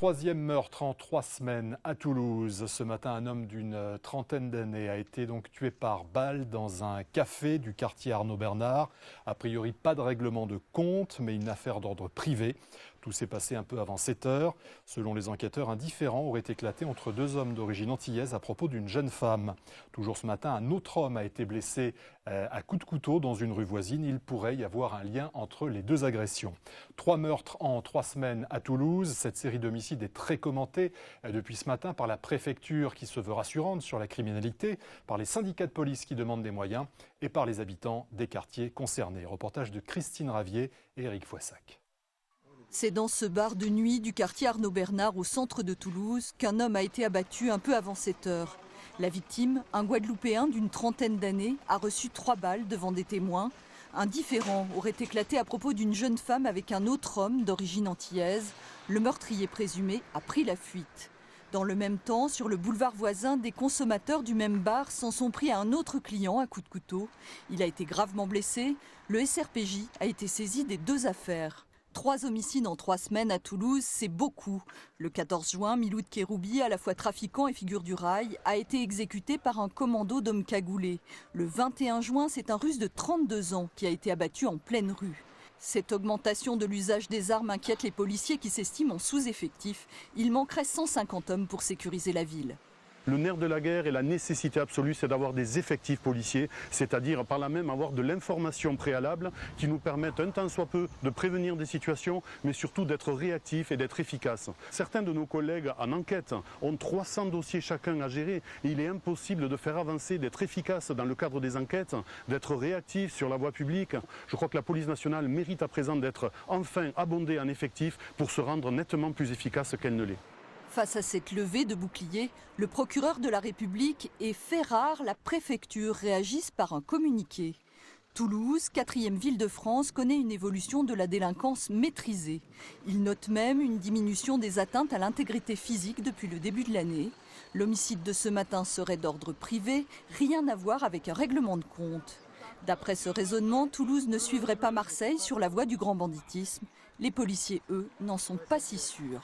Troisième meurtre en 3 semaines à Toulouse. Ce matin, un homme d'une trentaine d'années a été donc tué par balle dans un café du quartier Arnaud Bernard. A priori, pas de règlement de compte, mais une affaire d'ordre privé. Tout s'est passé un peu avant 7 heures. Selon les enquêteurs, un différend aurait éclaté entre deux hommes d'origine antillaise à propos d'une jeune femme. Toujours ce matin, un autre homme a été blessé à coups de couteau dans une rue voisine. Il pourrait y avoir un lien entre les deux agressions. 3 meurtres en 3 semaines à Toulouse. Cette série d'homicides est très commentée depuis ce matin par la préfecture qui se veut rassurante sur la criminalité, par les syndicats de police qui demandent des moyens et par les habitants des quartiers concernés. Reportage de Christine Ravier et Éric Foissac. C'est dans ce bar de nuit du quartier Arnaud Bernard au centre de Toulouse qu'un homme a été abattu un peu avant 7 heures. La victime, un Guadeloupéen d'une trentaine d'années, a reçu 3 balles devant des témoins. Un différend aurait éclaté à propos d'une jeune femme avec un autre homme d'origine antillaise. Le meurtrier présumé a pris la fuite. Dans le même temps, sur le boulevard voisin, des consommateurs du même bar s'en sont pris à un autre client à coups de couteau. Il a été gravement blessé. Le SRPJ a été saisi des 2 affaires. 3 homicides en 3 semaines à Toulouse, c'est beaucoup. Le 14 juin, Miloud Kéroubi, à la fois trafiquant et figure du rail, a été exécuté par un commando d'hommes cagoulés. Le 21 juin, c'est un Russe de 32 ans qui a été abattu en pleine rue. Cette augmentation de l'usage des armes inquiète les policiers qui s'estiment en sous-effectif. Il manquerait 150 hommes pour sécuriser la ville. Le nerf de la guerre et la nécessité absolue, c'est d'avoir des effectifs policiers, c'est-à-dire par là même avoir de l'information préalable qui nous permettent un tant soit peu de prévenir des situations, mais surtout d'être réactifs et d'être efficaces. Certains de nos collègues en enquête ont 300 dossiers chacun à gérer. Et il est impossible de faire avancer, d'être efficace dans le cadre des enquêtes, d'être réactif sur la voie publique. Je crois que la police nationale mérite à présent d'être enfin abondée en effectifs pour se rendre nettement plus efficace qu'elle ne l'est. Face à cette levée de bouclier, le procureur de la République et fait rare, la préfecture réagissent par un communiqué. Toulouse, 4e ville de France, connaît une évolution de la délinquance maîtrisée. Il note même une diminution des atteintes à l'intégrité physique depuis le début de l'année. L'homicide de ce matin serait d'ordre privé, rien à voir avec un règlement de compte. D'après ce raisonnement, Toulouse ne suivrait pas Marseille sur la voie du grand banditisme. Les policiers, eux, n'en sont pas si sûrs.